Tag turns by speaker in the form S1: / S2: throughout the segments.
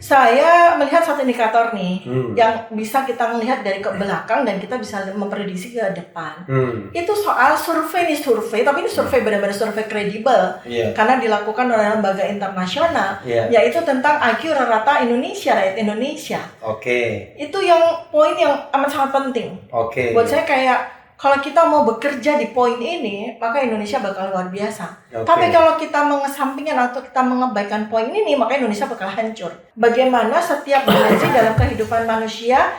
S1: Saya melihat satu indikator nih yang bisa kita melihat dari ke belakang dan kita bisa memprediksi ke depan. Itu soal survei, tapi ini survei benar-benar survei kredibel karena dilakukan oleh lembaga internasional, yaitu tentang IQ rata-rata Indonesia, rakyat Indonesia. Itu yang poin yang amat sangat penting. Buat saya kayak kalau kita mau bekerja di poin ini, maka Indonesia bakal luar biasa. Tapi kalau kita mengesampingkan atau kita mengabaikan poin ini, maka Indonesia bakal hancur. Bagaimana setiap dimensi dalam kehidupan manusia,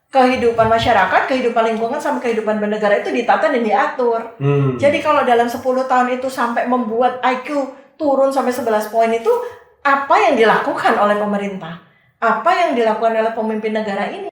S1: kehidupan masyarakat, kehidupan lingkungan, sampai kehidupan bernegara itu ditata dan diatur. Jadi kalau dalam 10 tahun itu sampai membuat IQ turun sampai 11 poin itu, apa yang dilakukan oleh pemerintah? Apa yang dilakukan oleh pemimpin negara ini?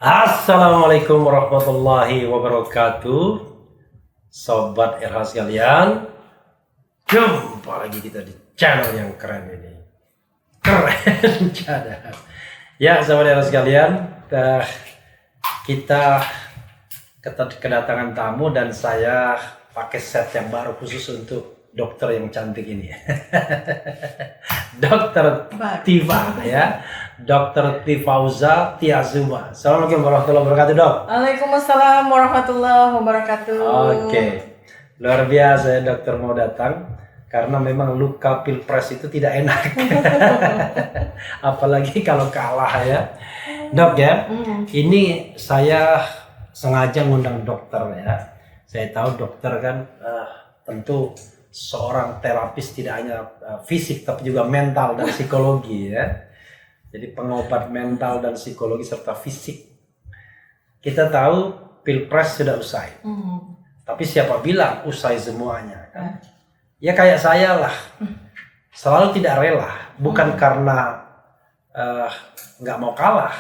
S2: Assalamualaikum warahmatullahi wabarakatuh, Sobat RH sekalian. Jumpa lagi kita di channel yang keren ini. Keren cadar. Ya Sobat RH sekalian, kita kedatangan tamu dan saya pakai set yang baru khusus untuk dokter yang cantik ini. Dokter Tifa ya. Dr. Tifauza Tiazuma. Assalamualaikum warahmatullahi wabarakatuh, Dok.
S1: Waalaikumsalam warahmatullahi wabarakatuh.
S2: Oke. Luar biasa ya dokter mau datang karena memang luka pilpres itu tidak enak. Apalagi kalau kalah ya. Dok ya. Ini saya sengaja ngundang dokter ya. Saya tahu dokter kan tentu seorang terapis tidak hanya fisik tapi juga mental dan psikologi ya. Jadi pengobat mental dan psikologi serta fisik. Kita tahu pilpres sudah usai. Tapi siapa bilang usai semuanya kan? Ya kayak saya lah. Selalu tidak rela. Bukan karena nggak mau kalah.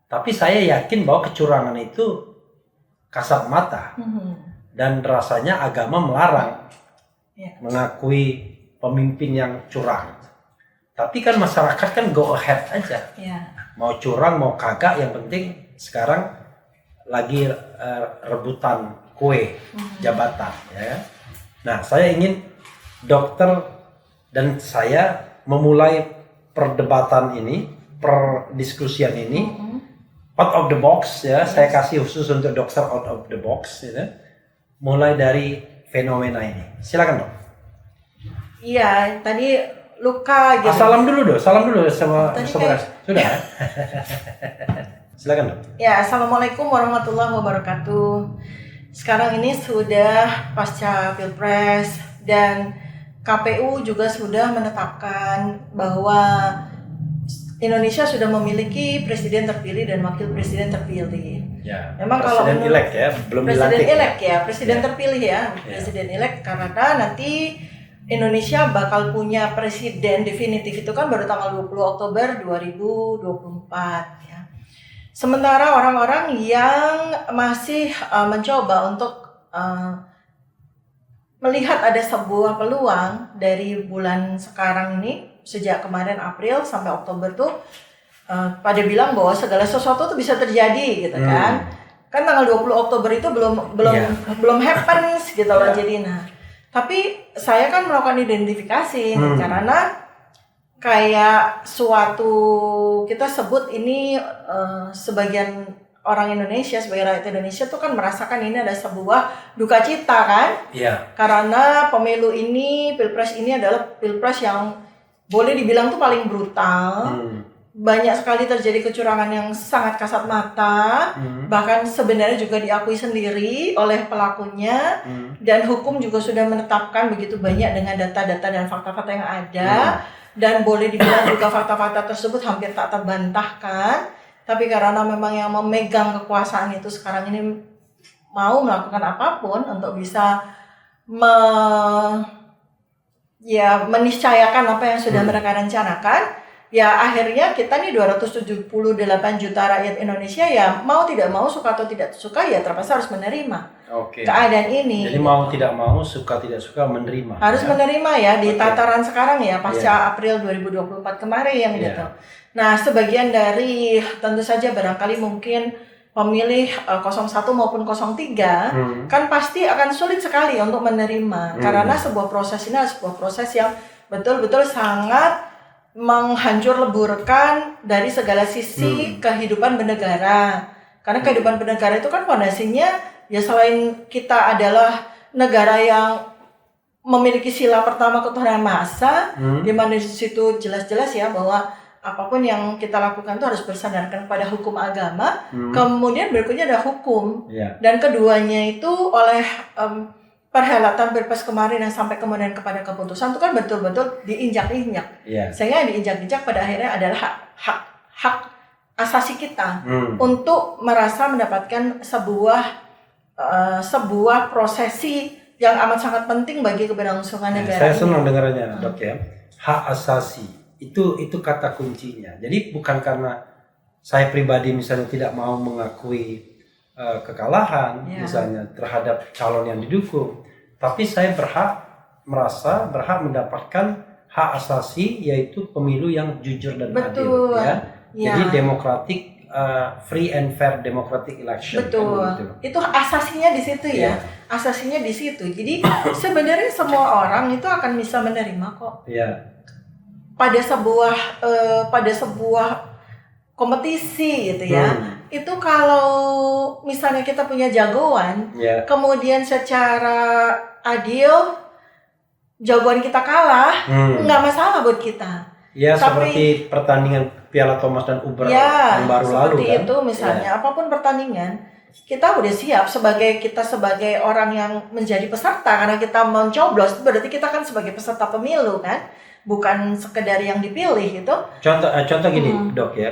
S2: Tapi saya yakin bahwa kecurangan itu kasat mata. Dan rasanya agama melarang mengakui pemimpin yang curang. Tapi kan masyarakat kan go ahead aja. Mau curang mau kagak, yang penting sekarang lagi rebutan kue jabatan ya. Nah, saya ingin dokter dan saya memulai perdebatan ini, perdiskusian ini out of the box ya. Saya kasih khusus untuk dokter out of the box ya. Mulai dari fenomena ini. Silakan, Dok.
S1: Iya, tadi luka gitu.
S2: Salam dulu sama saudara. Sudah. Silakan, Dok.
S1: Ya, assalamualaikum warahmatullahi wabarakatuh. Sekarang ini sudah pasca Pilpres dan KPU juga sudah menetapkan bahwa Indonesia sudah memiliki presiden terpilih dan wakil presiden terpilih.
S2: Ya.
S1: Memang
S2: presiden
S1: kalau
S2: elek ya, belum dilantik.
S1: Presiden elek ya, presiden terpilih ya. Presiden elek karena nanti Indonesia bakal punya presiden definitif itu kan baru tanggal 20 Oktober 2024 ya. Sementara orang-orang yang masih mencoba untuk melihat ada sebuah peluang dari bulan sekarang ini, sejak kemarin April sampai Oktober tuh pada bilang bahwa segala sesuatu tuh bisa terjadi gitu kan. Kan tanggal 20 Oktober itu belum happens gitu loh. Jadi tapi saya kan melakukan identifikasi karena kayak suatu kita sebut ini sebagian orang Indonesia, sebagai rakyat Indonesia tuh kan merasakan ini ada sebuah duka cita kan? Karena pemilu ini, pilpres ini adalah pilpres yang boleh dibilang tuh paling brutal. Banyak sekali terjadi kecurangan yang sangat kasat mata, bahkan sebenarnya juga diakui sendiri oleh pelakunya, dan hukum juga sudah menetapkan begitu banyak dengan data-data dan fakta-fakta yang ada, dan boleh dibilang juga fakta-fakta tersebut hampir tak terbantahkan. Tapi karena memang yang memegang kekuasaan itu sekarang ini mau melakukan apapun untuk bisa meniscayakan apa yang sudah mereka rencanakan. Ya akhirnya kita nih 278 juta rakyat Indonesia ya mau tidak mau, suka atau tidak suka ya terpaksa harus menerima keadaan ini.
S2: Jadi mau tidak mau, suka tidak suka menerima.
S1: Harus menerima ya di tataran sekarang ya pasca April 2024 kemarin gitu. Nah sebagian dari tentu saja barangkali mungkin pemilih 01 maupun 03 kan pasti akan sulit sekali untuk menerima karena sebuah proses ini adalah sebuah proses yang betul-betul sangat menghancur leburkan dari segala sisi kehidupan bernegara. Karena kehidupan bernegara itu kan fondasinya ya selain kita adalah negara yang memiliki sila pertama ketuhanan Maha Esa, di mana di situ jelas-jelas ya bahwa apapun yang kita lakukan itu harus bersandarkan pada hukum agama. Kemudian berikutnya ada hukum. Dan keduanya itu oleh perhelatan Pilpres kemarin yang sampai kemudian kepada keputusan itu kan betul-betul diinjak-injak. Sehingga yang diinjak-injak pada akhirnya adalah hak asasi kita untuk merasa mendapatkan sebuah prosesi yang amat sangat penting bagi keberlangsungan negara.
S2: Saya senang dengarnya, Dok ya. Hak asasi itu kata kuncinya. Jadi bukan karena saya pribadi misalnya tidak mau mengakui kekalahan misalnya terhadap calon yang didukung, tapi saya merasa berhak mendapatkan hak asasi yaitu pemilu yang jujur dan adil ya. Jadi demokratik, free and fair democratic election.
S1: Betul. Kan, gitu. Itu asasinya di situ ya. Asasinya di situ. Jadi sebenarnya semua orang itu akan bisa menerima kok. Pada sebuah kompetisi gitu ya. Itu kalau misalnya kita punya jagoan, kemudian secara adil jagoan kita kalah, nggak masalah buat kita.
S2: Ya, seperti pertandingan Piala Thomas dan Uber yang baru lalu kan.
S1: Seperti itu misalnya, apapun pertandingan, kita udah siap sebagai orang yang menjadi peserta karena kita mencoblos, berarti kita kan sebagai peserta pemilu kan. Bukan sekedar yang dipilih itu.
S2: Contoh gini, Dok ya.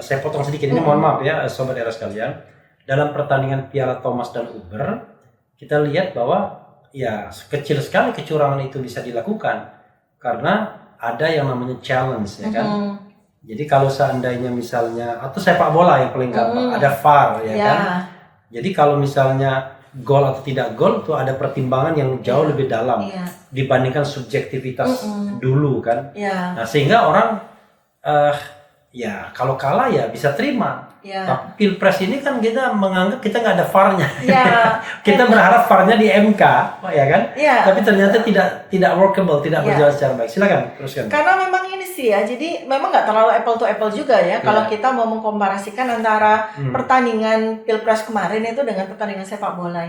S2: Saya potong sedikit ini, mohon maaf ya, sobat era sekalian. Dalam pertandingan Piala Thomas dan Uber, kita lihat bahwa ya kecil sekali kecurangan itu bisa dilakukan karena ada yang namanya challenge ya kan. Jadi kalau seandainya misalnya atau sepak bola yang paling gampang ada VAR ya kan. Jadi kalau misalnya gol atau tidak gol itu ada pertimbangan yang jauh lebih dalam dibandingkan subjektivitas dulu kan. Nah sehingga orang ya kalau kalah ya bisa terima. Tapi Pilpres ini kan kita menganggap kita nggak ada VAR-nya. Kita berharap VAR-nya di MK, ya kan? Tapi ternyata tidak workable, tidak berjalan secara baik. Silakan teruskan.
S1: Karena memang ini sih ya, jadi memang nggak terlalu apple to apple juga ya. Kalau kita mau mengkomparasikan antara pertandingan Pilpres kemarin itu dengan pertandingan sepak bola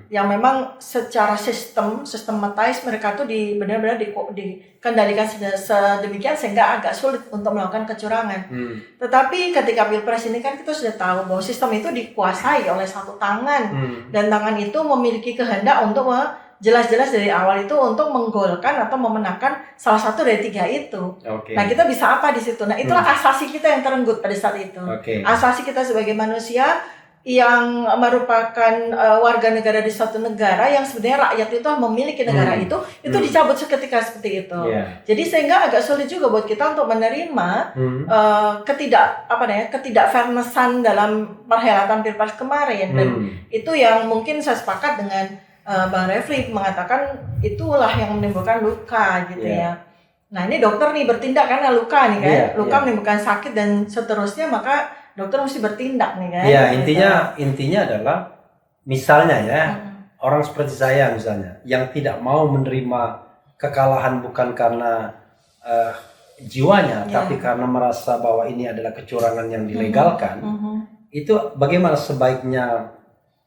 S1: yang memang secara sistematis mereka tuh benar-benar dikendalikan sedemikian sehingga agak sulit untuk melakukan kecurangan. Tetapi ketika Pilpres ini kan kita sudah tahu bahwa sistem itu dikuasai oleh satu tangan dan tangan itu memiliki kehendak untuk jelas-jelas dari awal itu untuk menggolkan atau memenangkan salah satu dari tiga itu. Nah kita bisa apa di situ? Nah itulah asasi kita yang terenggut pada saat itu. Asasi kita sebagai manusia yang merupakan warga negara di suatu negara yang sebenarnya rakyat itu memiliki negara itu dicabut seketika seperti itu. Jadi sehingga agak sulit juga buat kita untuk menerima ketidakfairnessan dalam perhelatan Pilpres kemarin dan itu yang mungkin saya sepakat dengan Bang Refli mengatakan itulah yang menimbulkan luka gitu ya. Nah ini dokter nih bertindak karena luka nih kan, luka menimbulkan sakit dan seterusnya maka dokter mesti bertindak nih kan.
S2: Iya, intinya adalah misalnya ya, orang seperti saya misalnya yang tidak mau menerima kekalahan bukan karena jiwanya, tapi karena merasa bahwa ini adalah kecurangan yang dilegalkan. Itu bagaimana sebaiknya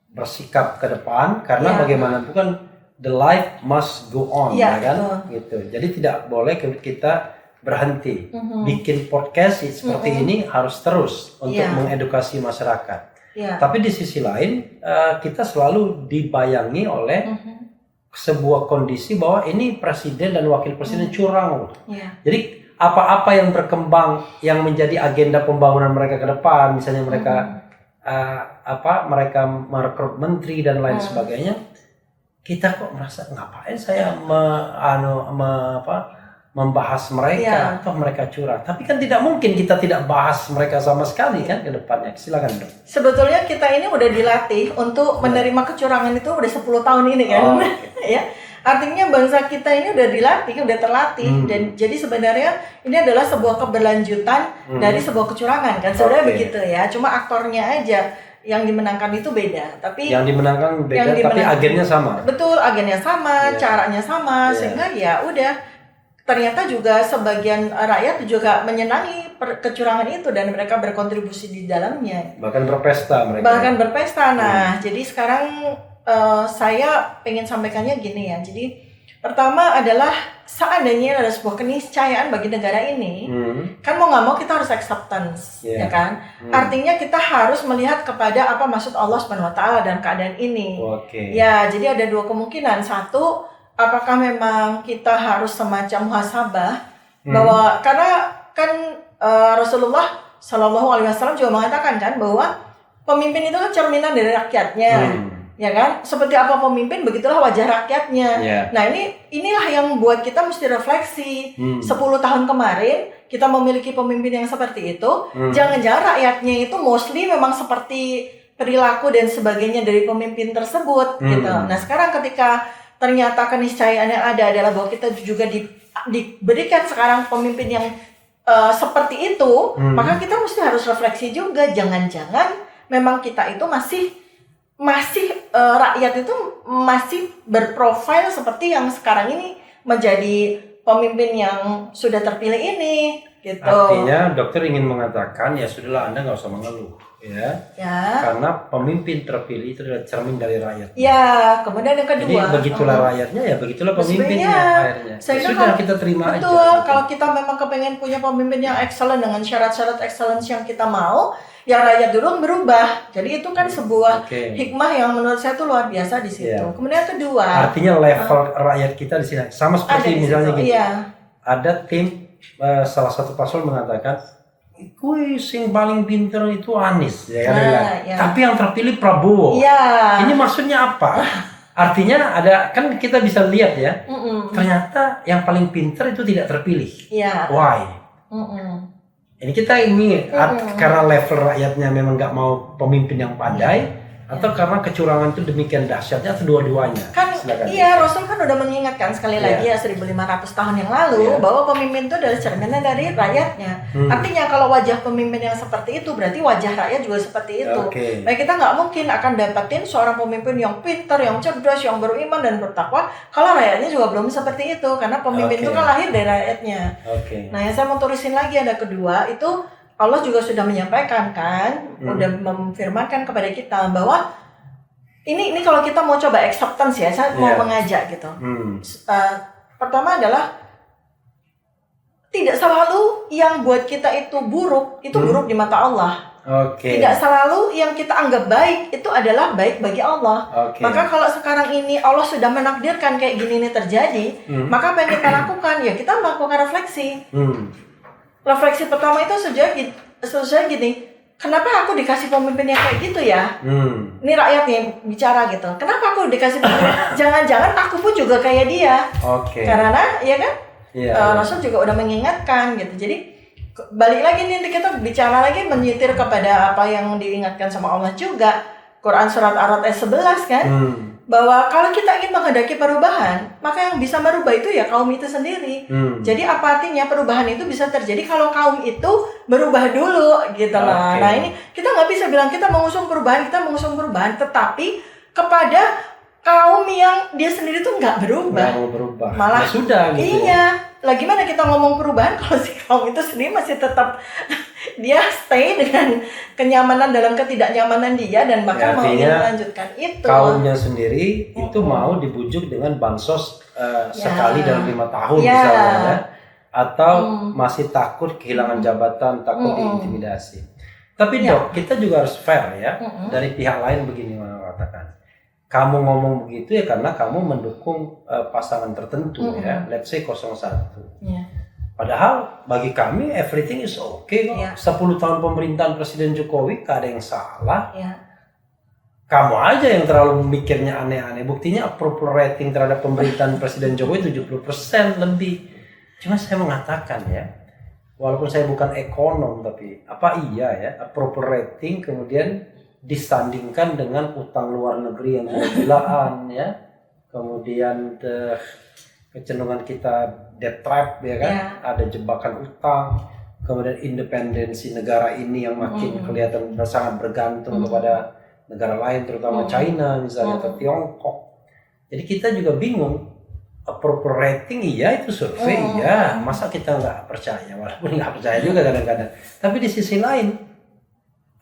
S2: bersikap ke depan karena bagaimanapun the life must go on ya kan? Gitu. Jadi tidak boleh kita berhenti. Bikin podcast seperti ini harus terus untuk mengedukasi masyarakat. Tapi di sisi lain kita selalu dibayangi oleh sebuah kondisi bahwa ini presiden dan wakil presiden curang. Jadi apa-apa yang berkembang yang menjadi agenda pembangunan mereka ke depan, misalnya mereka mereka merekrut menteri dan lain sebagainya, kita kok merasa ngapain saya membahas mereka atau mereka curang. Tapi kan tidak mungkin kita tidak bahas mereka sama sekali kan ke depannya. Silakan dok.
S1: Sebetulnya kita ini udah dilatih untuk menerima kecurangan itu udah 10 tahun ini kan. Ya. Artinya bangsa kita ini udah dilatih, udah terlatih dan jadi sebenarnya ini adalah sebuah keberlanjutan dari sebuah kecurangan kan. Sebenarnya begitu ya. Cuma aktornya aja yang dimenangkan itu beda. Tapi
S2: yang dimenangkan beda tapi agennya sama.
S1: Betul, agennya sama, caranya sama sehingga ya udah ternyata juga sebagian rakyat juga menyenangi kecurangan itu dan mereka berkontribusi di dalamnya.
S2: Bahkan berpesta mereka.
S1: Bahkan berpesta. Nah, jadi sekarang saya pengen sampaikannya gini ya. Jadi pertama adalah seandainya ada sebuah keniscayaan bagi negara ini, kan mau nggak mau kita harus acceptance, ya kan? Artinya kita harus melihat kepada apa maksud Allah SWT dan keadaan ini. Ya, jadi ada dua kemungkinan. Satu, apakah memang kita harus semacam muhasabah bahwa karena kan Rasulullah Shallallahu Alaihi Wasallam juga mengatakan kan bahwa pemimpin itu kan cerminan dari rakyatnya, ya kan? Seperti apa pemimpin begitulah wajah rakyatnya. Nah inilah yang buat kita mesti refleksi. 10 tahun kemarin kita memiliki pemimpin yang seperti itu, jangan-jangan rakyatnya itu mostly memang seperti perilaku dan sebagainya dari pemimpin tersebut, gitu. Nah sekarang ketika ternyata keniscayaan yang ada adalah bahwa kita juga diberikan sekarang pemimpin yang seperti itu, maka kita mesti harus refleksi juga. Jangan-jangan memang kita itu masih rakyat itu masih berprofil seperti yang sekarang ini menjadi pemimpin yang sudah terpilih ini, gitu.
S2: Artinya dokter ingin mengatakan ya sudahlah, Anda nggak usah mengeluh. Ya, karena pemimpin terpilih itu adalah cermin dari rakyat.
S1: Ya, kemudian yang kedua.
S2: Jadi begitulah rakyatnya, ya begitulah pemimpinnya akhirnya. Sudah kita terima aja.
S1: Betul, kalau kita memang kepengen punya pemimpin yang excellent dengan syarat-syarat excellence yang kita mau, ya rakyat dulu berubah. Jadi itu kan sebuah hikmah yang menurut saya itu luar biasa di situ. Kemudian yang kedua.
S2: Artinya level rakyat kita di sini sama seperti misalnya gini. Ada tim salah satu paslon mengatakan kui sing paling pinter itu Anies ya kan, tapi yang terpilih Prabowo. Ini maksudnya apa? Artinya ada kan kita bisa lihat ya, ternyata yang paling pinter itu tidak terpilih. Why? Ini kita karena level rakyatnya memang nggak mau pemimpin yang pandai, atau karena kecurangan itu demikian dahsyatnya, atau dua-duanya?
S1: Kan Rasul kan udah mengingatkan sekali lagi ya 1500 tahun yang lalu bahwa pemimpin itu adalah cerminan dari rakyatnya. Artinya kalau wajah pemimpin yang seperti itu berarti wajah rakyat juga seperti itu. Nah kita nggak mungkin akan dapetin seorang pemimpin yang pintar, yang cerdas, yang beriman dan bertakwa kalau rakyatnya juga belum seperti itu, karena pemimpin itu kan lahir dari rakyatnya. Nah yang saya mau tulisin lagi ada kedua itu, Allah juga sudah menyampaikan kan, udah memfirmankan kepada kita bahwa ini kalau kita mau coba acceptance ya, saya mau mengajak gitu. Pertama adalah tidak selalu yang buat kita itu buruk di mata Allah. Tidak selalu yang kita anggap baik itu adalah baik bagi Allah. Maka kalau sekarang ini Allah sudah menakdirkan kayak gini nih terjadi, maka apa yang kita lakukan? Ya kita melakukan refleksi. Refleksi pertama itu sejauh gini, kenapa aku dikasih pemimpin yang kayak gitu ya? Ini rakyat yang bicara gitu. Kenapa aku dikasih pemimpin? Jangan-jangan aku pun juga kayak dia. Karena ya kan, Rasul juga udah mengingatkan gitu. Jadi balik lagi nih kita bicara lagi menyitir kepada apa yang diingatkan sama Allah juga. Quran surat Ar-Ra'd ayat 11 kan. Bahwa kalau kita ingin menghendaki perubahan, maka yang bisa merubah itu ya kaum itu sendiri. Jadi apa artinya perubahan itu bisa terjadi kalau kaum itu berubah dulu gitu lah. Nah ini kita nggak bisa bilang kita mengusung perubahan, tetapi kepada kaum yang dia sendiri tuh nggak berubah. Malah
S2: sudah gitu.
S1: Lagi mana kita ngomong perubahan kalau si kaum itu sendiri masih tetap dia stay dengan kenyamanan dalam ketidaknyamanan dia dan bahkan mau ingin melanjutkan itu.
S2: Kaumnya sendiri itu mau dibujuk dengan bansos sekali dalam 5 tahun misalnya, atau masih takut kehilangan jabatan, takut diintimidasi. Tapi dok, kita juga harus fair ya. Dari pihak lain begini mengatakan, kamu ngomong begitu ya karena kamu mendukung pasangan tertentu ya, let's say 01. Padahal bagi kami everything is okay kok. 10 tahun pemerintahan Presiden Jokowi gak ada yang salah. Kamu aja yang terlalu mikirnya aneh-aneh. Buktinya approval rating terhadap pemerintahan Presiden Jokowi 70% lebih. Cuma saya mengatakan ya, walaupun saya bukan ekonom, tapi apa iya ya approval rating kemudian disandingkan dengan utang luar negeri yang gila-gilaan ya, kemudian kecenderungan kita debt trap ya kan, ada jebakan utang, kemudian independensi negara ini yang makin kelihatan sangat bergantung kepada negara lain, terutama China misalnya atau Tiongkok. Jadi kita juga bingung. Approval rating iya itu survei iya, masa kita nggak percaya, walaupun nggak percaya juga kadang-kadang. Tapi di sisi lain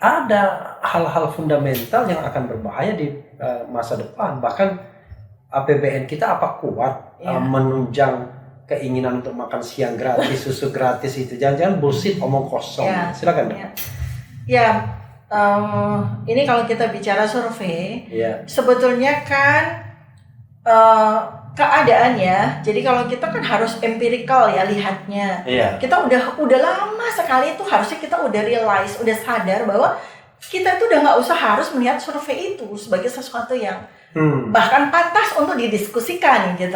S2: ada hal-hal fundamental yang akan berbahaya di masa depan. Bahkan APBN kita apa kuat menunjang keinginan untuk makan siang gratis, susu gratis itu, jangan-jangan bullshit, omong kosong. Silakan.
S1: Ini kalau kita bicara survei, sebetulnya kan keadaannya, jadi kalau kita kan harus empirical ya lihatnya. Kita udah lama sekali itu harusnya kita udah realize, udah sadar bahwa kita itu udah nggak usah harus melihat survei itu sebagai sesuatu yang bahkan pantas untuk didiskusikan gitu.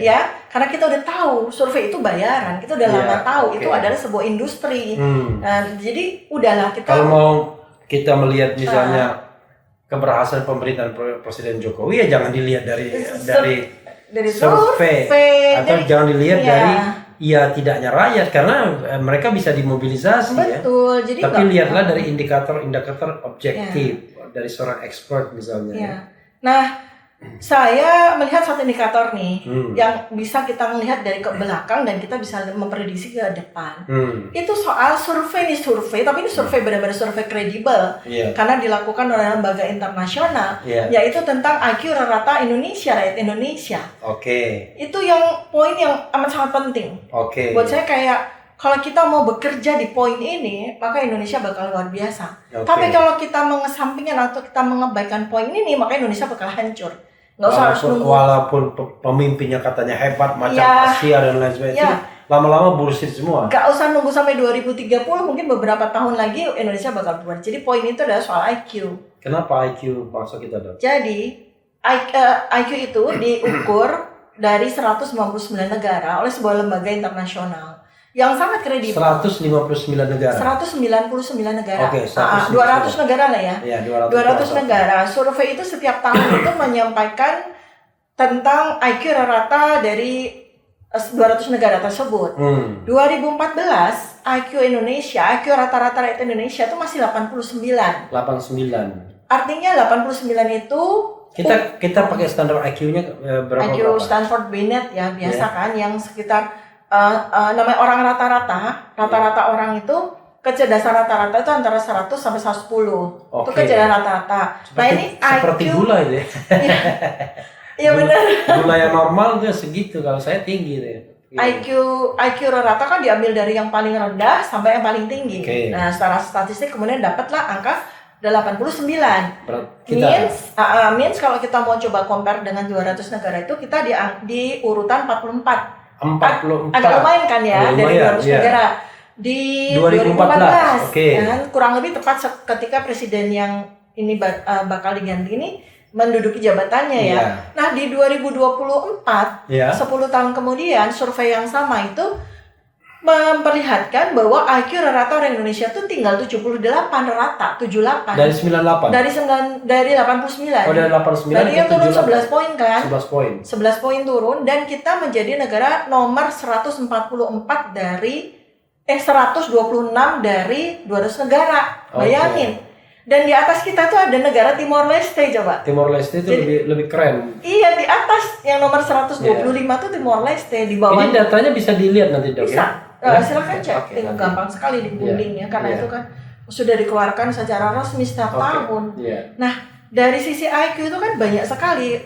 S1: Ya, karena kita udah tahu survei itu bayaran, kita udah lama tahu itu adalah sebuah industri. Nah, jadi udahlah kita.
S2: Kalau mau kita melihat misalnya keberhasilan pemerintahan Presiden Jokowi ya jangan dilihat dari survei atau jangan dilihat dari tidaknya rakyat, karena mereka bisa dimobilisasi.
S1: Betul. Jadi
S2: tapi lihatlah dari indikator objektif dari seorang expert misalnya.
S1: Nah, saya melihat satu indikator nih yang bisa kita melihat dari ke belakang dan kita bisa memprediksi ke depan. Itu soal survei tapi ini survei benar-benar survei kredibel karena dilakukan oleh lembaga internasional, yaitu tentang IQ rata Indonesia, rakyat Indonesia. Itu yang poin yang amat sangat penting. Buat saya kayak kalau kita mau bekerja di poin ini, maka Indonesia bakal luar biasa. Tapi kalau kita mengesampingkan atau kita mengabaikan poin ini, maka Indonesia bakal hancur.
S2: Walaupun pemimpinnya katanya hebat macam Asia dan lain sebagainya, lama-lama bullshit semua.
S1: Gak usah nunggu sampai 2030, mungkin beberapa tahun lagi Indonesia bakal keluar. Jadi poin itu adalah soal IQ.
S2: Kenapa IQ maksud kita dong?
S1: Jadi IQ itu diukur dari 199 negara oleh sebuah lembaga internasional yang sangat kredibel.
S2: 159 negara.
S1: 199 negara.
S2: 200
S1: negara lah ya. 200 negara. Survei itu setiap tahun itu menyampaikan tentang IQ rata dari 200 negara tersebut. 2014 IQ Indonesia, IQ rata-rata rakyat Indonesia itu masih 89. Artinya 89 itu
S2: kita pakai standar IQ-nya berapa?
S1: IQ Stanford Binet ya biasa kan, yang sekitar namanya orang rata-rata orang itu kecerdasan rata-rata itu antara 100 sampai 110. Itu kecerdasan rata-rata. Nah ini
S2: seperti
S1: IQ,
S2: gula itu ya.
S1: Iya benar.
S2: Gula yang normal tuh segitu, kalau saya tinggi deh.
S1: IQ rata kan diambil dari yang paling rendah sampai yang paling tinggi. Nah secara statistik kemudian dapatlah angka 89. Means kalau kita mau coba compare dengan 200 negara itu kita di urutan 44. Agak lumayan kan ya, dari 200 negara di 2014 kan, kurang lebih tepat ketika presiden yang ini bakal diganti ini menduduki jabatannya ya. Nah di 2024 10 tahun kemudian survei yang sama itu memperlihatkan bahwa IQ rata orang Indonesia tuh tinggal 78 rata, 78.
S2: Dari 98.
S1: Dari 89.
S2: Oh, dari 89.
S1: Berarti yang turun 11 poin kan?
S2: 11 poin.
S1: 11 poin turun dan kita menjadi negara nomor 144 dari 126 dari 200 negara. Bayangin. Dan di atas kita tuh ada negara Timor Leste coba.
S2: Timor Leste itu lebih keren.
S1: Iya, di atas yang nomor 125 tuh Timor Leste, di bawah.
S2: Ini datanya bisa dilihat nanti Dok
S1: ya? Silakan cek, gampang sekali di googling ya, karena itu kan sudah dikeluarkan secara resmi setiap tahun. Nah, dari sisi IQ itu kan banyak sekali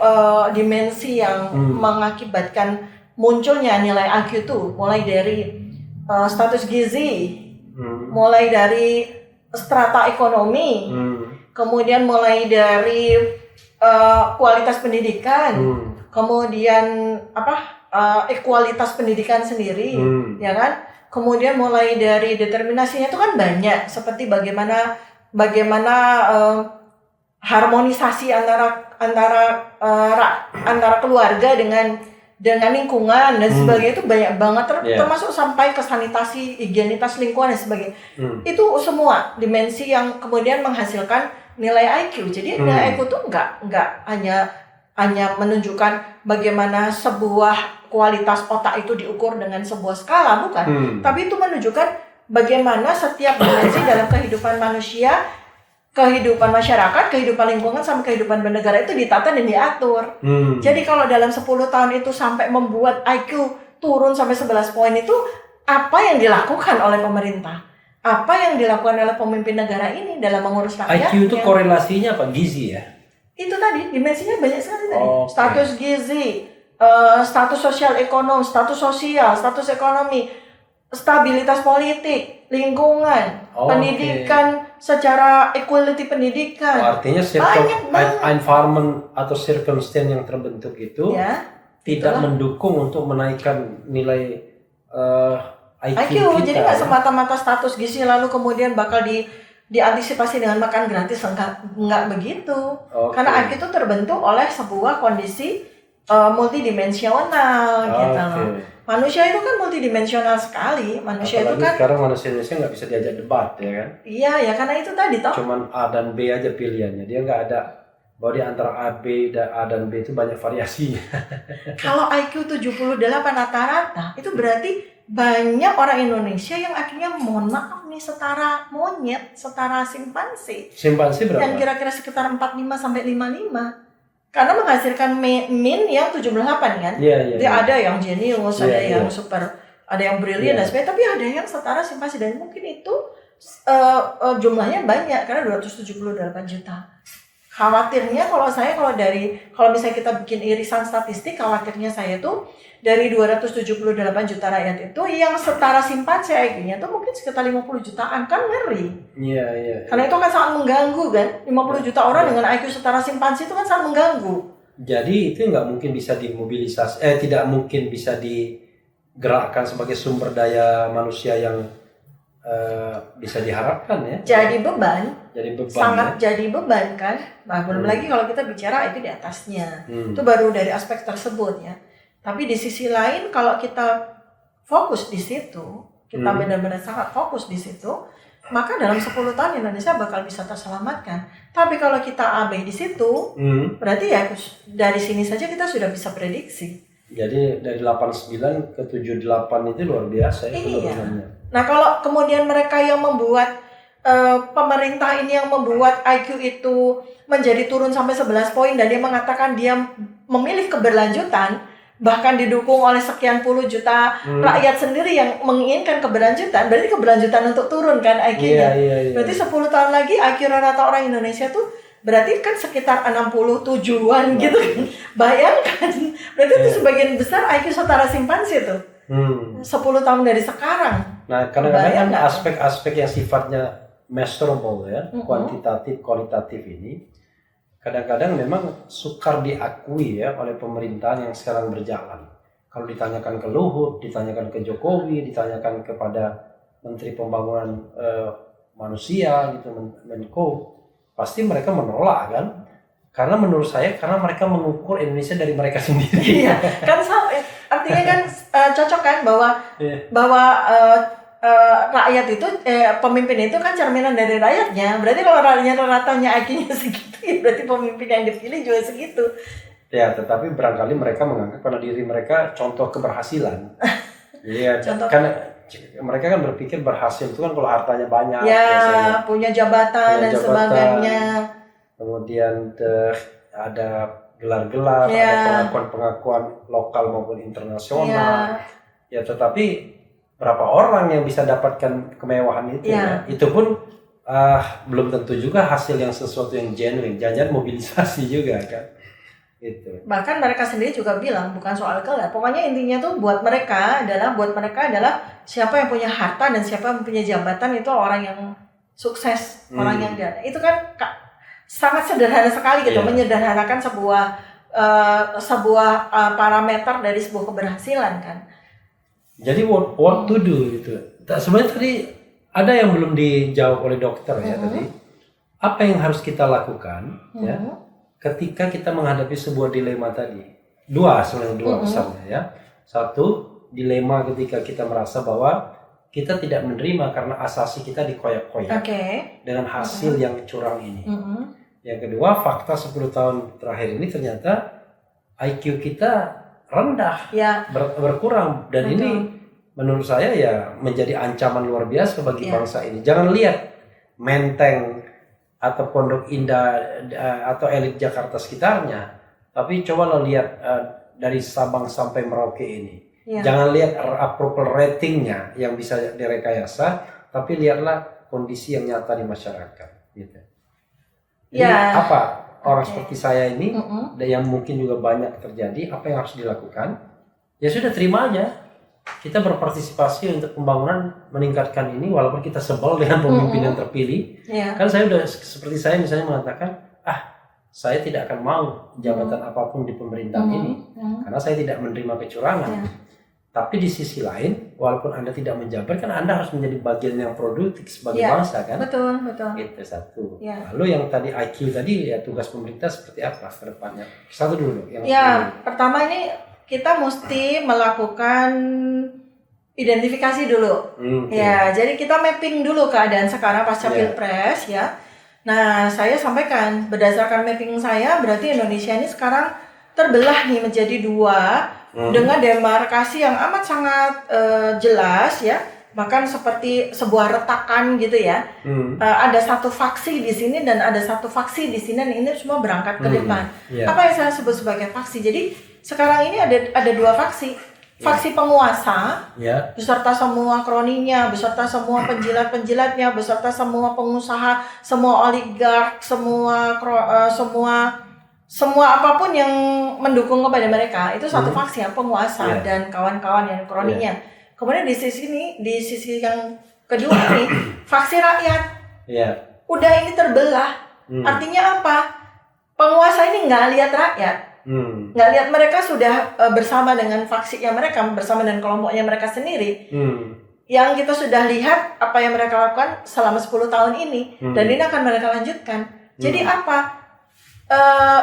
S1: dimensi yang mengakibatkan munculnya nilai IQ itu, mulai dari status gizi, mulai dari strata ekonomi, kemudian mulai dari kualitas pendidikan, kemudian kualitas pendidikan sendiri, ya kan? Kemudian mulai dari determinasinya itu kan banyak, seperti bagaimana harmonisasi antara keluarga dengan lingkungan dan sebagainya itu banyak banget termasuk sampai ke sanitasi, higienitas lingkungan dan sebagainya. Itu semua dimensi yang kemudian menghasilkan nilai IQ. Jadi nilai IQ itu enggak hanya menunjukkan bagaimana sebuah kualitas otak itu diukur dengan sebuah skala, bukan. Tapi itu menunjukkan bagaimana setiap dimensi dalam kehidupan manusia, kehidupan masyarakat, kehidupan lingkungan, sampai kehidupan bernegara itu ditata dan diatur. Jadi kalau dalam 10 tahun itu sampai membuat IQ turun sampai 11 poin itu, apa yang dilakukan oleh pemerintah? Apa yang dilakukan oleh pemimpin negara ini dalam mengurus rakyat?
S2: IQ itu korelasinya apa? Gizi ya?
S1: Itu tadi, dimensinya banyak sekali tadi. Status gizi, status sosial ekonomi, status ekonomi, stabilitas politik, lingkungan, pendidikan, secara equality pendidikan.
S2: Artinya environment atau circumstance yang terbentuk itu tidak mendukung untuk menaikkan nilai IQ kita.
S1: Jadi nggak semata-mata status gizi lalu kemudian bakal diantisipasi dengan makan gratis, enggak begitu. Karena IQ itu terbentuk oleh sebuah kondisi multidimensional gitu loh. Manusia itu kan multidimensional sekali. Manusia
S2: apalagi
S1: itu kan
S2: sekarang manusia nggak bisa diajak debat ya kan?
S1: Iya ya, karena itu tadi toh.
S2: Cuman A dan B aja pilihannya. Dia nggak ada bahwa di antara A dan B itu banyak variasinya.
S1: Kalau IQ 78 rata-rata, itu berarti banyak orang Indonesia yang akhirnya mohon maaf nih setara monyet, setara simpanse.
S2: Simpanse berapa?
S1: Yang kira-kira sekitar 45 sampai 55. Karena menghasilkan min yang 78 kan.
S2: Iya.
S1: Dia ada yang jenius, ada yang super, ada yang brilian dan sebagainya, tapi ada yang setara simpanse dan mungkin itu jumlahnya banyak karena 278 juta. Khawatirnya kalau misalnya kita bikin irisan statistik, khawatirnya saya tuh dari 278 juta rakyat itu yang setara simpanse IQ-nya tuh mungkin sekitar 50 jutaan, kan ngeri.
S2: Iya.
S1: Karena itu kan sangat mengganggu kan, 50 juta orang dengan IQ setara simpanse itu kan sangat mengganggu.
S2: Jadi itu nggak mungkin bisa dimobilisasi, tidak mungkin bisa digerakkan sebagai sumber daya manusia yang bisa diharapkan ya.
S1: Jadi beban sangat
S2: ya?
S1: jadi beban kan. Nah, belum lagi kalau kita bicara itu di atasnya. Itu baru dari aspek tersebut ya. Tapi di sisi lain kalau kita fokus di situ, kita benar-benar sangat fokus di situ, maka dalam 10 tahun Indonesia bakal bisa terselamatkan. Tapi kalau kita abai di situ, berarti ya dari sini saja kita sudah bisa prediksi.
S2: Jadi dari 89 ke 78 itu luar biasa ya penurunannya.
S1: Nah kalau kemudian mereka yang membuat pemerintah ini yang membuat IQ itu menjadi turun sampai 11 poin dan dia mengatakan dia memilih keberlanjutan, bahkan didukung oleh sekian puluh juta rakyat sendiri yang menginginkan keberlanjutan, berarti keberlanjutan untuk turun kan IQ-nya.
S2: Iya.
S1: Berarti 10 tahun lagi IQ rata orang Indonesia tuh berarti kan sekitar 67-an gitu kan. Bayangkan, berarti itu sebagian besar IQ setara simpanse tuh. 10 tahun dari sekarang.
S2: Nah, kadang-kadang kan aspek-aspek yang sifatnya measurable ya, kuantitatif, kualitatif ini kadang-kadang memang sukar diakui ya oleh pemerintahan yang sekarang berjalan. Kalau ditanyakan ke Luhut, ditanyakan ke Jokowi, ditanyakan kepada Menteri Pembangunan Manusia gitu, Menko, pasti mereka menolak kan? Karena menurut saya karena mereka mengukur Indonesia dari mereka sendiri.
S1: Iya, kan artinya kan cocok kan bahwa rakyat itu pemimpin itu kan cerminan dari rakyatnya. Berarti kalau rakyatnya ratanya IQ-nya segitu, ya berarti pemimpin yang dipilih juga segitu.
S2: Ya, tetapi barangkali mereka menganggap pada diri mereka contoh keberhasilan. Iya, karena mereka kan berpikir berhasil itu kan kalau hartanya banyak.
S1: Ya, biasanya. Punya jabatan dan sebagainya.
S2: Kemudian ada gelar-gelar, ada pengakuan-pengakuan lokal maupun internasional. Ya, tetapi berapa orang yang bisa dapatkan kemewahan itu? Ya? Itu pun belum tentu juga hasil yang sesuatu yang genuine. Jangan mobilisasi juga kan. Itu. Bahkan
S1: mereka sendiri juga bilang bukan soal gelar. Pokoknya intinya tuh buat mereka adalah siapa yang punya harta dan siapa yang punya jabatan itu orang yang sukses, orang yang dia. Itu kan sangat sederhana sekali gitu, menyederhanakan sebuah parameter dari sebuah keberhasilan kan.
S2: Jadi what to do gitu. Sebenarnya tadi ada yang belum dijawab oleh dokter ya tadi. apa yang harus kita lakukan ya ketika kita menghadapi sebuah dilema tadi? Sebenarnya dua besarnya ya. Satu, dilema ketika kita merasa bahwa kita tidak menerima karena asasi kita dikoyak-koyak dengan hasil yang curang ini. Yang kedua, fakta 10 tahun terakhir ini ternyata IQ kita rendah, berkurang, dan ini menurut saya ya menjadi ancaman luar biasa bagi bangsa ini. Jangan lihat Menteng atau Pondok Indah atau elit Jakarta sekitarnya, tapi coba lo lihat dari Sabang sampai Merauke ini. Jangan lihat approval ratingnya yang bisa direkayasa, tapi lihatlah kondisi yang nyata di masyarakat. Gitu. Jadi apa orang seperti saya ini, yang mungkin juga banyak terjadi, apa yang harus dilakukan? Ya sudah, terima aja. Kita berpartisipasi untuk pembangunan, meningkatkan ini, walaupun kita sebel dengan pemimpin yang terpilih. Kan saya udah, seperti saya misalnya mengatakan, saya tidak akan mau jabatan apapun di pemerintahan ini, karena saya tidak menerima kecurangan. Tapi di sisi lain, walaupun Anda tidak menjabat, kan Anda harus menjadi bagian yang produktif sebagai bangsa, kan?
S1: Betul.
S2: Itu satu. Lalu yang tadi IQ tadi, ya tugas pemerintah seperti apa ke depannya? Satu dulu.
S1: Pertama ini kita mesti melakukan identifikasi dulu. Jadi kita mapping dulu keadaan sekarang pasca Pilpres ya. Nah, saya sampaikan berdasarkan mapping saya, berarti Indonesia ini sekarang terbelah nih menjadi dua dengan demarkasi yang amat sangat jelas ya. Bahkan seperti sebuah retakan gitu ya. Ada satu faksi di sini dan ada satu faksi di sini, dan ini semua berangkat ke depan. Apa yang saya sebut sebagai faksi? Jadi sekarang ini ada dua faksi. Faksi penguasa, beserta semua kroninya, beserta semua penjilat-penjilatnya, beserta semua pengusaha, semua oligark, semua apapun yang mendukung kepada mereka, itu satu faksi yang penguasa dan kawan-kawan yang kroninya. Kemudian di sisi yang kedua nih, faksi rakyat. Udah ini terbelah. Artinya apa? Penguasa ini nggak lihat rakyat. Nggak lihat mereka sudah bersama dengan faksinya mereka, bersama dengan kelompoknya mereka sendiri. Yang kita sudah lihat apa yang mereka lakukan selama 10 tahun ini, dan ini akan mereka lanjutkan. Jadi apa?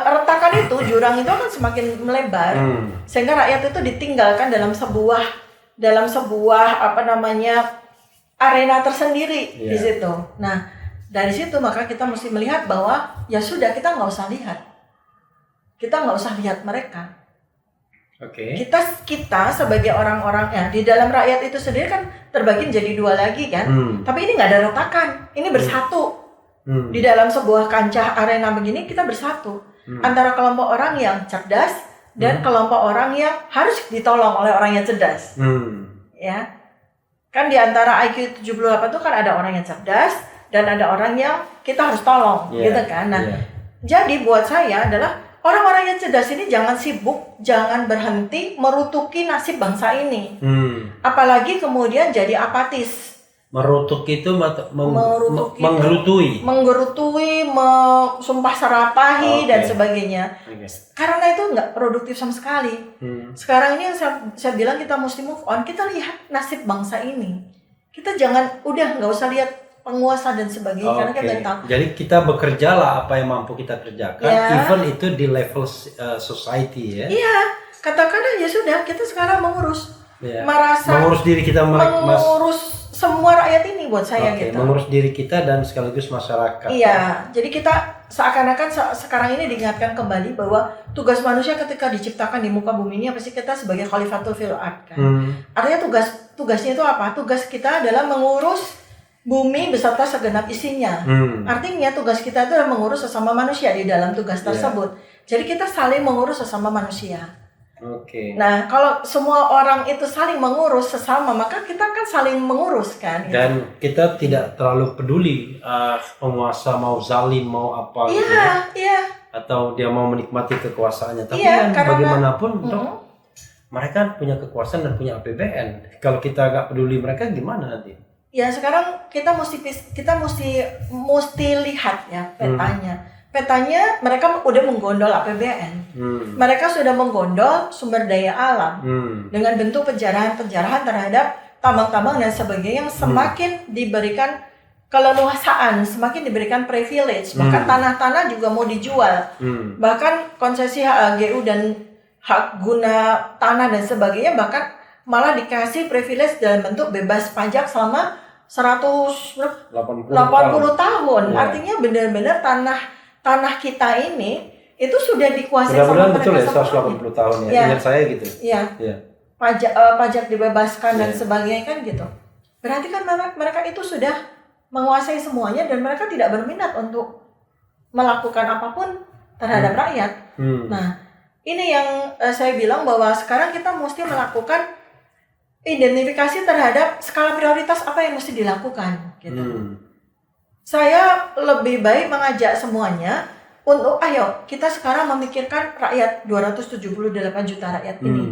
S1: Retakan itu, jurang itu akan semakin melebar, sehingga rakyat itu ditinggalkan dalam sebuah arena tersendiri di situ. Nah, dari situ maka kita mesti melihat bahwa ya sudah, kita nggak usah lihat. Kita nggak usah lihat mereka. Kita sebagai orang-orang ya, di dalam rakyat itu sendiri kan terbagi menjadi dua lagi kan. Tapi ini nggak ada retakan. Ini bersatu. Di dalam sebuah kancah arena begini kita bersatu. Antara kelompok orang yang cerdas dan kelompok orang yang harus ditolong oleh orang yang cerdas. Ya. Kan di antara IQ 78 itu kan ada orang yang cerdas dan ada orang yang kita harus tolong, gitu kan. Nah, jadi buat saya adalah orang-orang yang cerdas ini jangan sibuk, jangan berhenti merutuki nasib bangsa ini. Apalagi kemudian jadi apatis.
S2: Merutuk itu
S1: menggerutui, sumpah seratahi dan sebagainya. Karena itu nggak produktif sama sekali. Sekarang ini yang saya bilang kita mesti move on. Kita lihat nasib bangsa ini. Kita jangan nggak usah lihat penguasa dan sebagainya, karena kita tahu.
S2: Jadi kita bekerjalah apa yang mampu kita kerjakan, even itu di level society ya. Iya,
S1: katakan aja sudah, kita sekarang mengurus
S2: diri kita,
S1: mengurus semua rakyat ini buat saya gitu.
S2: Mengurus diri kita dan sekaligus masyarakat.
S1: Iya, jadi kita seakan-akan sekarang ini diingatkan kembali bahwa tugas manusia ketika diciptakan di muka bumi ini apa sih? Kita sebagai khalifatul fil ard kan. Artinya tugasnya itu apa? Tugas kita adalah mengurus bumi beserta segenap isinya. Artinya tugas kita itu adalah mengurus sesama manusia di dalam tugas tersebut. Jadi kita saling mengurus sesama manusia. Nah, kalau semua orang itu saling mengurus sesama, maka kita kan saling mengurus kan.
S2: Dan kita tidak terlalu peduli penguasa mau zalim mau apa gitu. Atau dia mau menikmati kekuasaannya. Tapi bagaimanapun mereka punya kekuasaan dan punya APBN. Kalau kita nggak peduli mereka, gimana nanti?
S1: Ya, sekarang kita mesti lihat ya petanya. Petanya mereka udah menggondol APBN. Mereka sudah menggondol sumber daya alam dengan bentuk penjarahan terhadap tambang-tambang dan sebagainya yang semakin diberikan keleluasaan, semakin diberikan privilege, bahkan tanah-tanah juga mau dijual, bahkan konsesi HGU dan hak guna tanah dan sebagainya, bahkan malah dikasih privilege dalam bentuk bebas pajak selama 180 tahun.
S2: Ya.
S1: Artinya benar-benar tanah kita ini itu sudah dikuasai
S2: mudah-mudahan
S1: sama
S2: betul ya
S1: mereka
S2: 180 tahun ya.
S1: Ya.
S2: Ingat saya gitu.
S1: Iya.
S2: Ya.
S1: Pajak dibebaskan dan sebagainya kan gitu. Berarti kan mereka itu sudah menguasai semuanya dan mereka tidak berminat untuk melakukan apapun terhadap rakyat. Nah, ini yang saya bilang bahwa sekarang kita mesti melakukan identifikasi terhadap skala prioritas apa yang mesti dilakukan gitu. Saya lebih baik mengajak semuanya untuk ayo kita sekarang memikirkan rakyat 278 juta rakyat ini.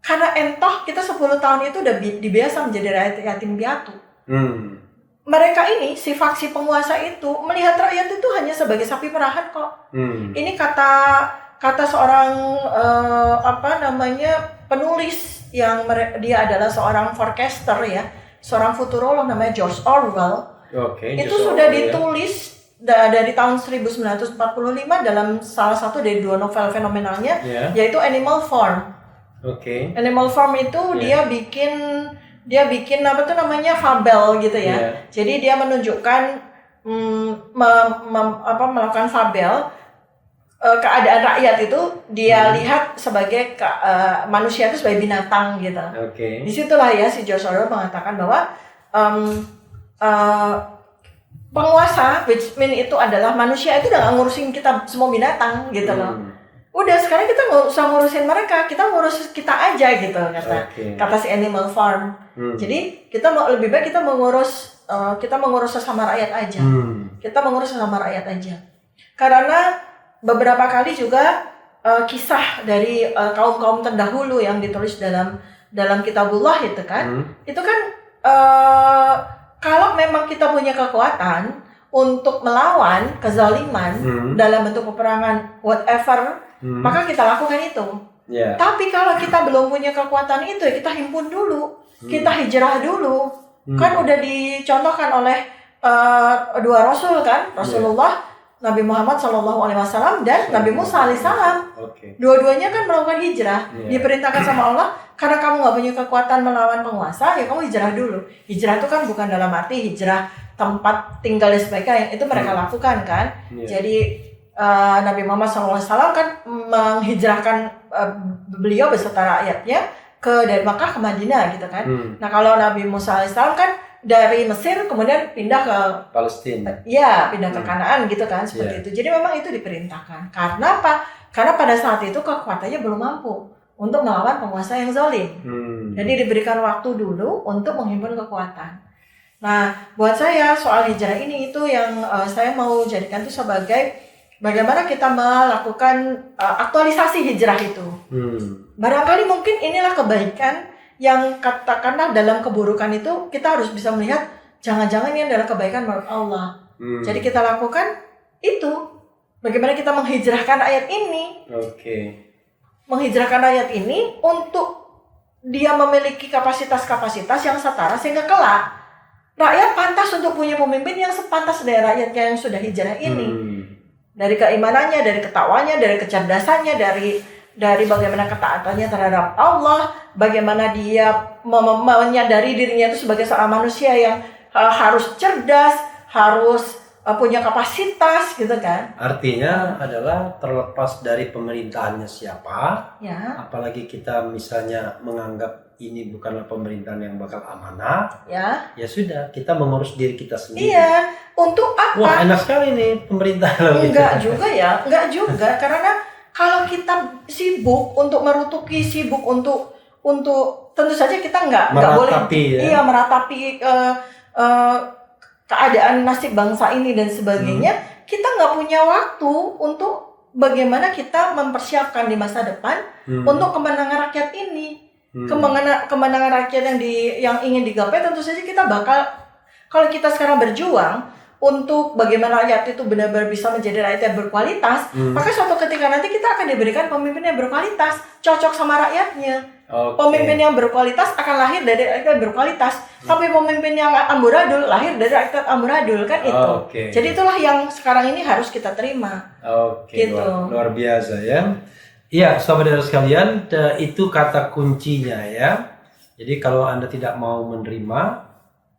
S1: Karena entoh kita 10 tahun itu udah dibiasa menjadi rakyat yatim piatu. Mereka ini, si faksi penguasa itu melihat rakyat itu hanya sebagai sapi perahan kok. Ini kata seorang penulis yang dia adalah seorang forecaster ya, seorang futurolog namanya George Orwell. Itu sudah ditulis dari tahun 1945 dalam salah satu dari 2 novel fenomenalnya, yaitu Animal Farm. Animal Farm itu dia bikin fabel gitu ya. Jadi dia menunjukkan melakukan fabel keadaan rakyat itu dia lihat sebagai manusia itu sebagai binatang gitu. Disitulah ya si George Orwell mengatakan bahwa penguasa, which mean itu adalah manusia itu udah nggak ngurusin kita semua binatang gitu loh. Udah sekarang kita nggak usah ngurusin mereka, kita ngurus kita aja gitu kata si Animal Farm. Jadi kita lebih baik kita mengurus sesama rakyat aja. Kita mengurus sesama rakyat aja. Karena beberapa kali juga kisah dari kaum-kaum terdahulu yang ditulis dalam kitabullah itu kan, itu kan kalau memang kita punya kekuatan untuk melawan kezaliman dalam bentuk peperangan whatever, maka kita lakukan itu. Tapi kalau kita belum punya kekuatan itu, ya kita himpun dulu, kita hijrah dulu. Kan udah dicontohkan oleh 2 rasul kan, Rasulullah, Nabi Muhammad SAW dan Nabi Musa alaihissalam. Dua-duanya kan melakukan hijrah. Diperintahkan sama Allah, karena kamu nggak punya kekuatan melawan penguasa, ya kamu hijrah dulu. Hijrah itu kan bukan dalam arti hijrah tempat tinggal dan sebagainya, yang itu mereka lakukan kan. Jadi Nabi Muhammad SAW kan menghijrahkan beliau beserta rakyatnya dari Makkah ke Madinah gitu kan. Nah kalau Nabi Musa AS kan dari Mesir kemudian pindah ke
S2: Palestina.
S1: Iya, pindah ke Kanaan gitu kan, seperti itu. Jadi memang itu diperintahkan. Karena apa? Karena pada saat itu kekuatannya belum mampu untuk melawan penguasa yang zalim. Jadi diberikan waktu dulu untuk menghimpun kekuatan. Nah, buat saya soal hijrah ini itu yang saya mau jadikan itu sebagai bagaimana kita melakukan aktualisasi hijrah itu. Barangkali mungkin inilah kebaikan yang katakanlah dalam keburukan itu kita harus bisa melihat jangan-jangan ini adalah kebaikan menurut Allah. Jadi kita lakukan itu. Bagaimana kita menghijrahkan ayat ini. Menghijrahkan ayat ini untuk dia memiliki kapasitas-kapasitas yang setara sehingga kelak rakyat pantas untuk punya pemimpin yang sepantas dari rakyatnya yang sudah hijrah ini. Dari keimanannya, dari ketakwanya, dari kecerdasannya, dari bagaimana ketaatannya terhadap Allah, bagaimana dia menyadari dirinya itu sebagai seorang manusia yang harus cerdas, harus punya kapasitas gitu kan.
S2: Artinya adalah terlepas dari pemerintahannya siapa, apalagi kita misalnya menganggap ini bukanlah pemerintahan yang bakal amanah, ya sudah, kita mengurus diri kita sendiri.
S1: Iya, untuk apa?
S2: Wah, enak sekali nih pemerintah.
S1: Enggak juga ya, enggak juga. Karena kalau kita sibuk untuk merutuki, sibuk untuk tentu saja kita enggak boleh meratapi keadaan nasib bangsa ini dan sebagainya. Kita enggak punya waktu untuk bagaimana kita mempersiapkan di masa depan untuk kemenangan rakyat ini. Kemenangan rakyat yang ingin digapai, tentu saja kita bakal, kalau kita sekarang berjuang untuk bagaimana rakyat itu benar-benar bisa menjadi rakyat yang berkualitas, maka suatu ketika nanti kita akan diberikan pemimpin yang berkualitas, cocok sama rakyatnya. Pemimpin yang berkualitas akan lahir dari rakyat berkualitas. Tapi pemimpin yang amburadul lahir dari rakyat amburadul, kan itu. Jadi itulah yang sekarang ini harus kita terima.
S2: Oke,
S1: gitu.
S2: luar biasa ya. Iya, saudara sekalian, itu kata kuncinya ya. Jadi kalau Anda tidak mau menerima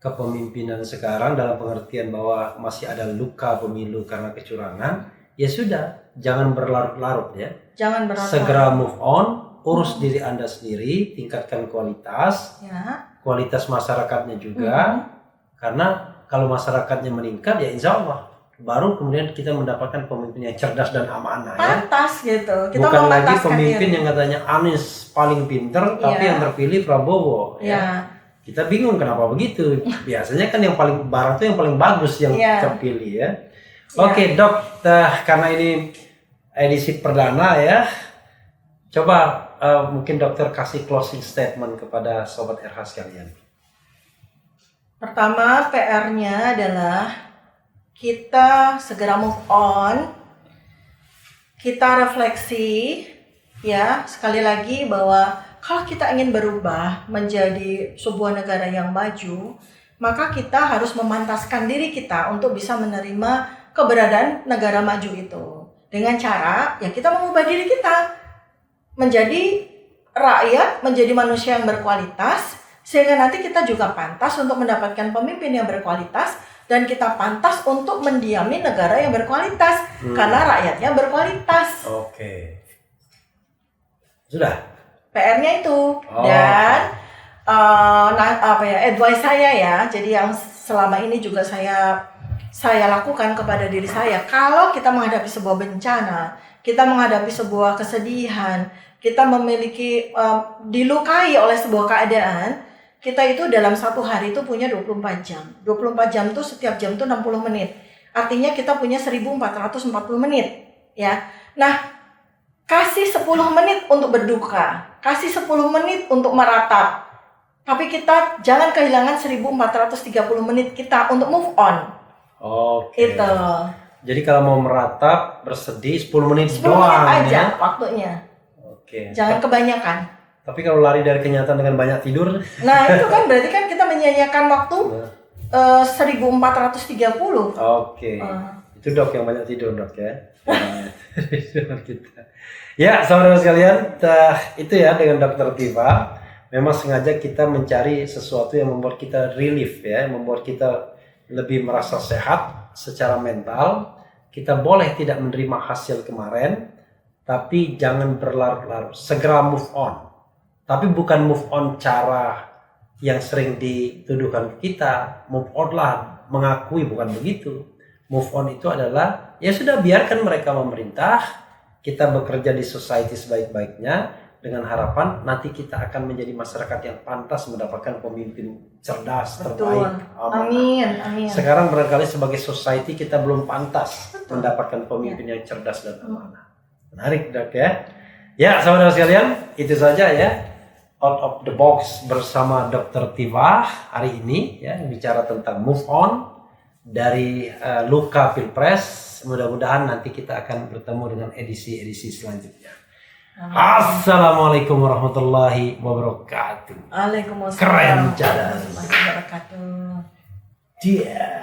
S2: kepemimpinan sekarang dalam pengertian bahwa masih ada luka pemilu karena kecurangan, ya sudah, jangan berlarut-larut ya.
S1: Jangan berlarut-larut.
S2: Segera move on, urus diri Anda sendiri, tingkatkan kualitas, kualitas masyarakatnya juga. Karena kalau masyarakatnya meningkat, ya insya Allah baru kemudian kita mendapatkan pemimpin yang cerdas dan amanah.
S1: Pantas
S2: ya.
S1: Gitu. Kita
S2: bukan lagi pemimpin
S1: diri.
S2: yang katanya Anies paling pinter, tapi yang terpilih Prabowo. Ya. Kita bingung kenapa begitu. Biasanya kan yang paling barang itu yang paling bagus yang terpilih ya. Oke, Dok, karena ini edisi perdana ya, coba mungkin dokter kasih closing statement kepada sobat RH sekalian.
S1: Pertama, PR-nya adalah kita segera move on, kita refleksi, ya, sekali lagi bahwa kalau kita ingin berubah menjadi sebuah negara yang maju, maka kita harus memantaskan diri kita untuk bisa menerima keberadaan negara maju itu. Dengan cara, ya kita mengubah diri kita menjadi rakyat, menjadi manusia yang berkualitas, sehingga nanti kita juga pantas untuk mendapatkan pemimpin yang berkualitas, dan kita pantas untuk mendiami negara yang berkualitas karena rakyatnya berkualitas.
S2: Oke. Sudah.
S1: PR-nya itu. Dan advice saya ya. Jadi yang selama ini juga saya lakukan kepada diri saya. Kalau kita menghadapi sebuah bencana, kita menghadapi sebuah kesedihan, kita memiliki dilukai oleh sebuah keadaan, kita itu dalam satu hari itu punya 24 jam. 24 jam itu setiap jam itu 60 menit. Artinya kita punya 1440 menit. Ya. Nah, kasih 10 menit untuk berduka. Kasih 10 menit untuk meratap. Tapi kita jangan kehilangan 1430 menit kita untuk move on.
S2: Oke.
S1: Itu.
S2: Jadi kalau mau meratap, bersedih 10 menit
S1: 10
S2: doang
S1: menit aja
S2: ya?
S1: Waktunya.
S2: Oke.
S1: Jangan kebanyakan.
S2: Tapi kalau lari dari kenyataan dengan banyak tidur?
S1: Nah itu kan berarti kan kita menyia-nyiakan waktu 1430.
S2: Oke. Itu Dok yang banyak tidur, Dok ya. Ya, saudara sekalian, itu ya dengan Dr. Tiva. Memang sengaja kita mencari sesuatu yang membuat kita relief ya, membuat kita lebih merasa sehat secara mental. Kita boleh tidak menerima hasil kemarin, tapi jangan berlarut-larut. Segera move on. Tapi bukan move on cara yang sering dituduhkan kita. Move on lah, mengakui, bukan begitu. Move on itu adalah, ya sudah biarkan mereka memerintah. Kita bekerja di society sebaik-baiknya. Dengan harapan nanti kita akan menjadi masyarakat yang pantas mendapatkan pemimpin cerdas, terbaik.
S1: Amin.
S2: Sekarang barangkali sebagai society kita belum pantas mendapatkan pemimpin yang cerdas dan amanah. Menarik, Dok ya. Ya, saudara sekalian, itu saja ya. Out of the box bersama Dr. Tiva hari ini ya, bicara tentang move on dari luka Pilpres. Mudah-mudahan nanti kita akan bertemu dengan edisi-edisi selanjutnya. Assalamualaikum warahmatullahi wabarakatuh.
S1: Waalaikumsalam
S2: Keren,
S1: warahmatullahi wabarakatuh.
S2: Dia.